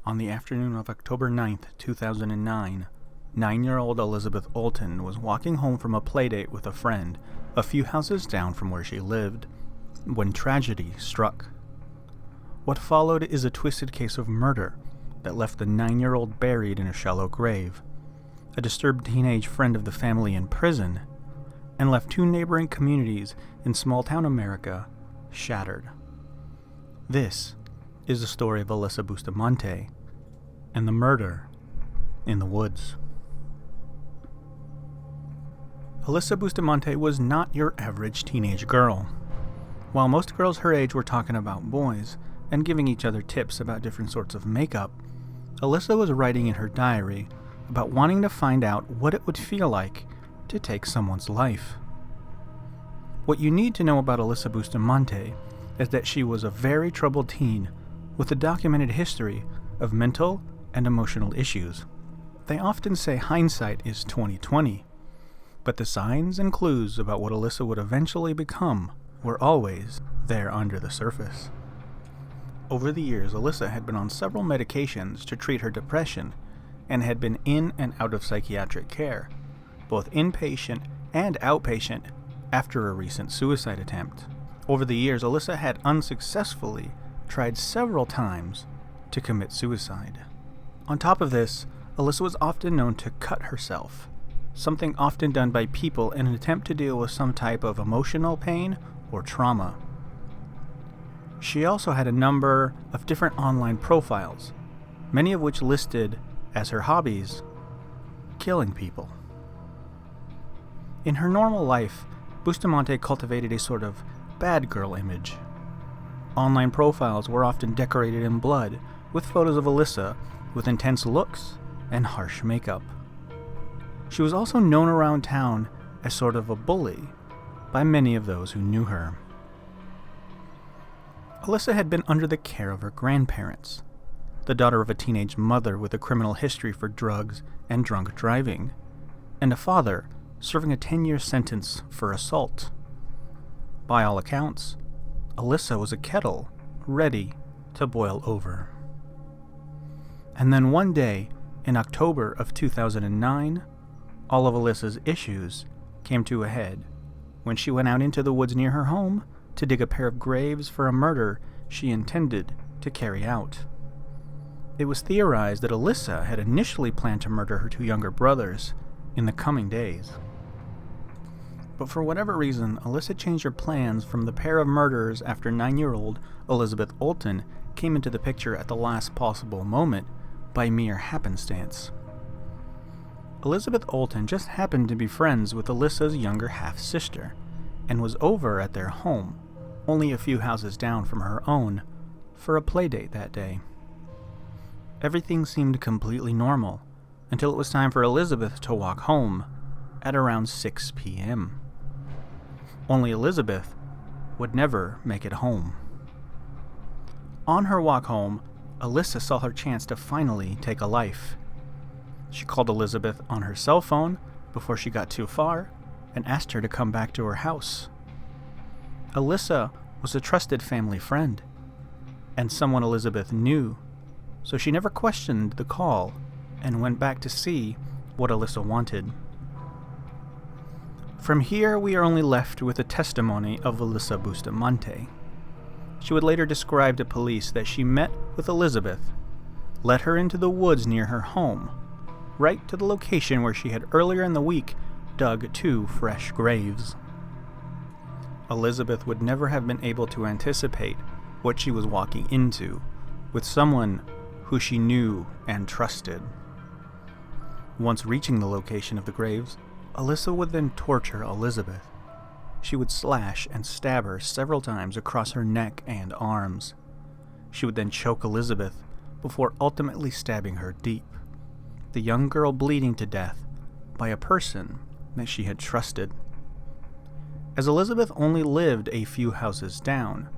On the afternoon of October 9th, 2009, 9-year-old Elizabeth Olten was walking home from a playdate with a friend a few houses down from where she lived, when tragedy struck. What followed is a twisted case of murder that left the 9-year-old buried in a shallow grave, a disturbed teenage friend of the family in prison, and left two neighboring communities in small-town America shattered. This is the story of Alyssa Bustamante and the murder in the woods. Alyssa Bustamante was not your average teenage girl. While most girls her age were talking about boys and giving each other tips about different sorts of makeup, Alyssa was writing in her diary about wanting to find out what it would feel like to take someone's life. What you need to know about Alyssa Bustamante is that she was a very troubled teen with a documented history of mental and emotional issues. They often say hindsight is 20/20, but the signs and clues about what Alyssa would eventually become were always there under the surface. Over the years, Alyssa had been on several medications to treat her depression and had been in and out of psychiatric care, both inpatient and outpatient, after a recent suicide attempt. Over the years, Alyssa had unsuccessfully tried several times to commit suicide. On top of this, Alyssa was often known to cut herself, something often done by people in an attempt to deal with some type of emotional pain or trauma. She also had a number of different online profiles, many of which listed as her hobbies killing people. In her normal life, Bustamante cultivated a sort of bad girl image. Online profiles were often decorated in blood, with photos of Alyssa with intense looks and harsh makeup. She was also known around town as sort of a bully by many of those who knew her. Alyssa had been under the care of her grandparents, the daughter of a teenage mother with a criminal history for drugs and drunk driving, and a father serving a 10-year sentence for assault. By all accounts, Alyssa was a kettle ready to boil over. And then one day, in October of 2009, all of Alyssa's issues came to a head when she went out into the woods near her home to dig a pair of graves for a murder she intended to carry out. It was theorized that Alyssa had initially planned to murder her two younger brothers in the coming days. But for whatever reason, Alyssa changed her plans from the pair of murderers after 9-year-old Elizabeth Olten came into the picture at the last possible moment by mere happenstance. Elizabeth Olten just happened to be friends with Alyssa's younger half-sister, and was over at their home, only a few houses down from her own, for a playdate that day. Everything seemed completely normal, until it was time for Elizabeth to walk home at around 6 p.m. Only Elizabeth would never make it home. On her walk home, Alyssa saw her chance to finally take a life. She called Elizabeth on her cell phone before she got too far and asked her to come back to her house. Alyssa was a trusted family friend and someone Elizabeth knew, so she never questioned the call and went back to see what Alyssa wanted. From here, we are only left with the testimony of Alyssa Bustamante. She would later describe to police that she met with Elizabeth, led her into the woods near her home, right to the location where she had earlier in the week dug two fresh graves. Elizabeth would never have been able to anticipate what she was walking into with someone who she knew and trusted. Once reaching the location of the graves, Alyssa would then torture Elizabeth. She would slash and stab her several times across her neck and arms. She would then choke Elizabeth before ultimately stabbing her deep, the young girl bleeding to death by a person that she had trusted. As Elizabeth only lived a few houses down,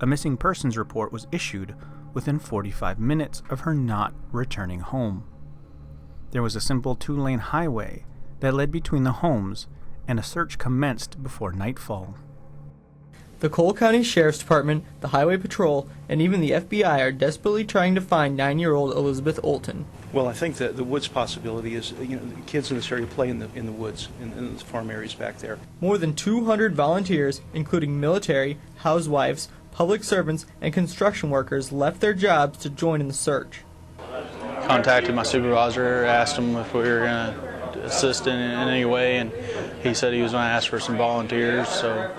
a missing persons report was issued within 45 minutes of her not returning home. There was a simple 2-lane highway that led between the homes, and a search commenced before nightfall. The Cole County Sheriff's Department, the Highway Patrol, and even the FBI are desperately trying to find 9-year-old Elizabeth Olten. Well, I think that the woods possibility is, the kids in this area play in the woods, in the farm areas back there. More than 200 volunteers, including military, housewives, public servants, and construction workers, left their jobs to join in the search. Contacted my supervisor, asked him if we were going to assist in any way, and he said he was going to ask for some volunteers. So,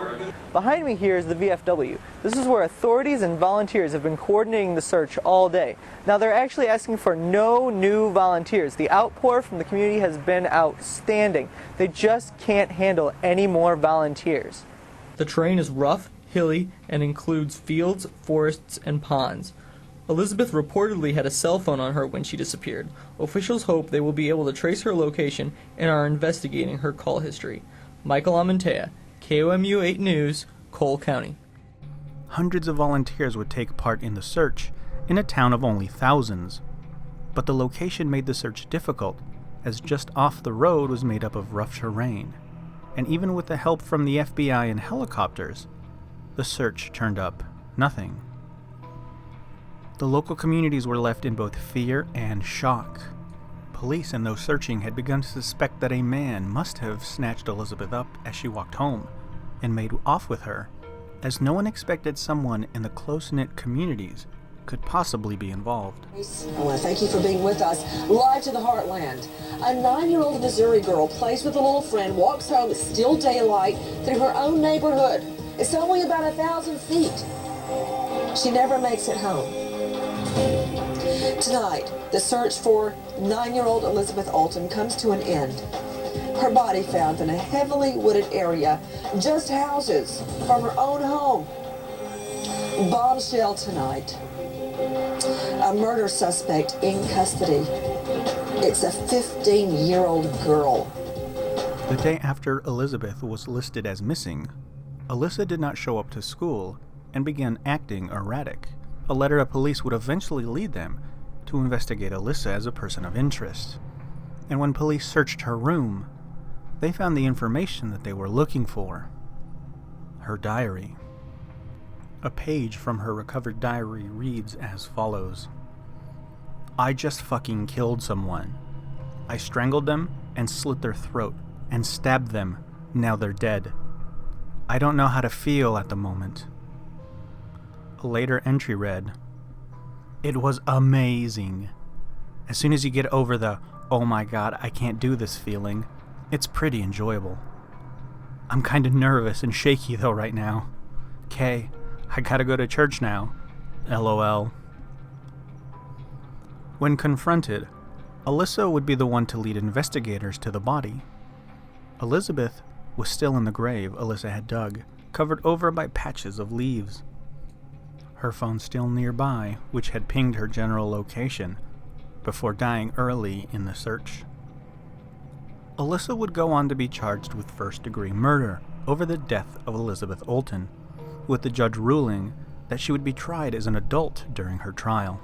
behind me here is the VFW. This is where authorities and volunteers have been coordinating the search all day. Now they're actually asking for no new volunteers. The outpour from the community has been outstanding. They just can't handle any more volunteers. The terrain is rough, hilly, and includes fields, forests, and ponds. Elizabeth reportedly had a cell phone on her when she disappeared. Officials hope they will be able to trace her location and are investigating her call history. Michael Amantea, KOMU 8 News, Cole County. Hundreds of volunteers would take part in the search in a town of only thousands. But the location made the search difficult, as just off the road was made up of rough terrain. And even with the help from the FBI and helicopters, the search turned up nothing. The local communities were left in both fear and shock. Police and those searching had begun to suspect that a man must have snatched Elizabeth up as she walked home and made off with her, as no one expected someone in the close-knit communities could possibly be involved. I want to thank you for being with us, live to the heartland. A 9-year-old Missouri girl plays with a little friend, walks home, it's still daylight, through her own neighborhood. It's only about 1,000 feet. She never makes it home. Tonight, the search for 9-year-old Elizabeth Olten comes to an end. Her body found in a heavily wooded area, just houses from her own home. Bombshell tonight. A murder suspect in custody. It's a 15-year-old girl. The day after Elizabeth was listed as missing, Alyssa did not show up to school and began acting erratic. A letter of police would eventually lead them to investigate Alyssa as a person of interest. And when police searched her room, they found the information that they were looking for. Her diary. A page from her recovered diary reads as follows. I just fucking killed someone. I strangled them and slit their throat and stabbed them. Now they're dead. I don't know how to feel at the moment. A later entry read, it was amazing. As soon as you get over the, oh my god, I can't do this feeling, it's pretty enjoyable. I'm kinda nervous and shaky though right now. K, I gotta go to church now. LOL. When confronted, Alyssa would be the one to lead investigators to the body. Elizabeth was still in the grave Alyssa had dug, covered over by patches of leaves. Her phone still nearby, which had pinged her general location, before dying early in the search. Alyssa would go on to be charged with first-degree murder over the death of Elizabeth Olten, with the judge ruling that she would be tried as an adult during her trial.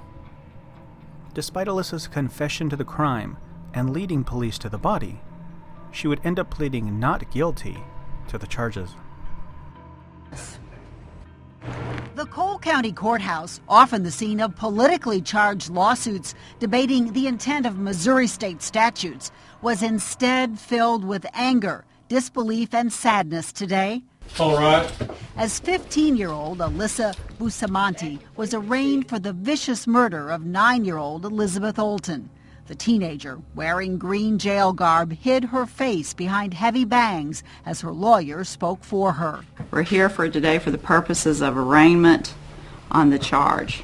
Despite Alyssa's confession to the crime and leading police to the body, she would end up pleading not guilty to the charges. The Cole County Courthouse, often the scene of politically charged lawsuits debating the intent of Missouri state statutes, was instead filled with anger, disbelief, and sadness today. All right. As 15-year-old Alyssa Bustamante was arraigned for the vicious murder of 9-year-old Elizabeth Olten. The teenager, wearing green jail garb, hid her face behind heavy bangs as her lawyer spoke for her. We're here today for the purposes of arraignment on the charge.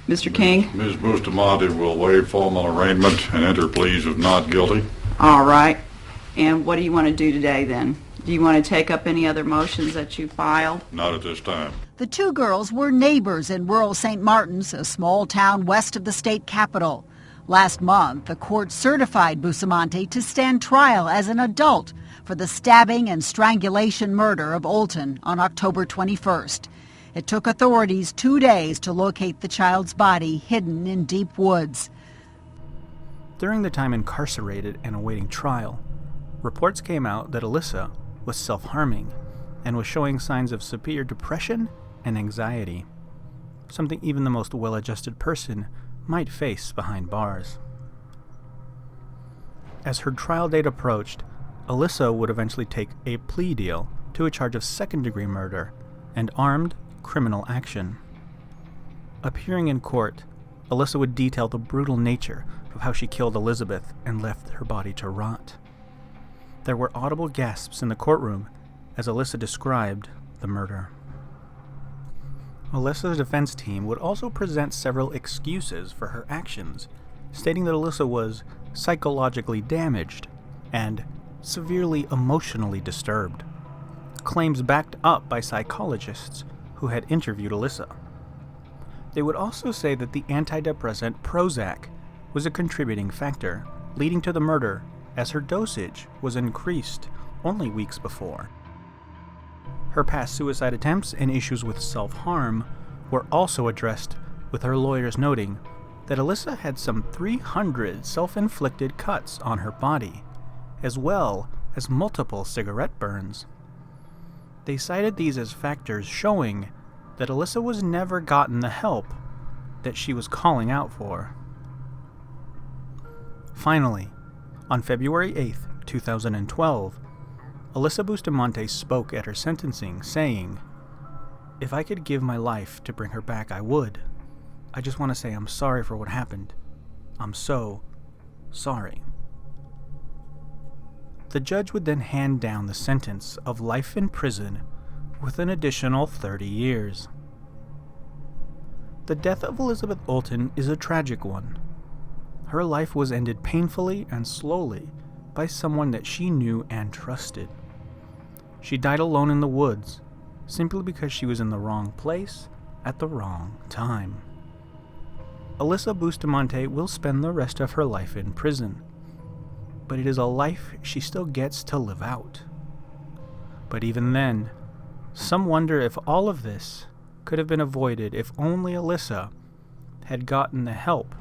Mr. King? Ms. Bustamante will waive formal arraignment and enter pleas of not guilty. All right. And what do you want to do today then? Do you want to take up any other motions that you filed? Not at this time. The two girls were neighbors in rural St. Martin's, a small town west of the state capital. Last month, the court certified Bustamante to stand trial as an adult for the stabbing and strangulation murder of Olton on October 21st. It took authorities 2 days to locate the child's body hidden in deep woods. During the time incarcerated and awaiting trial, reports came out that Alyssa was self-harming and was showing signs of severe depression and anxiety, something even the most well-adjusted person might face behind bars. As her trial date approached, Alyssa would eventually take a plea deal to a charge of second-degree murder and armed criminal action. Appearing in court, Alyssa would detail the brutal nature of how she killed Elizabeth and left her body to rot. There were audible gasps in the courtroom as Alyssa described the murder. Alyssa's defense team would also present several excuses for her actions, stating that Alyssa was psychologically damaged and severely emotionally disturbed, claims backed up by psychologists who had interviewed Alyssa. They would also say that the antidepressant Prozac was a contributing factor, leading to the murder, as her dosage was increased only weeks before. Her past suicide attempts and issues with self-harm were also addressed, with her lawyers noting that Alyssa had some 300 self-inflicted cuts on her body, as well as multiple cigarette burns. They cited these as factors showing that Alyssa was never gotten the help that she was calling out for. Finally, on February 8, 2012, Alyssa Bustamante spoke at her sentencing, saying, "If I could give my life to bring her back, I would. I just want to say I'm sorry for what happened. I'm so sorry." The judge would then hand down the sentence of life in prison with an additional 30 years. The death of Elizabeth Olten is a tragic one. Her life was ended painfully and slowly by someone that she knew and trusted. She died alone in the woods, simply because she was in the wrong place at the wrong time. Alyssa Bustamante will spend the rest of her life in prison, but it is a life she still gets to live out. But even then, some wonder if all of this could have been avoided if only Alyssa had gotten the help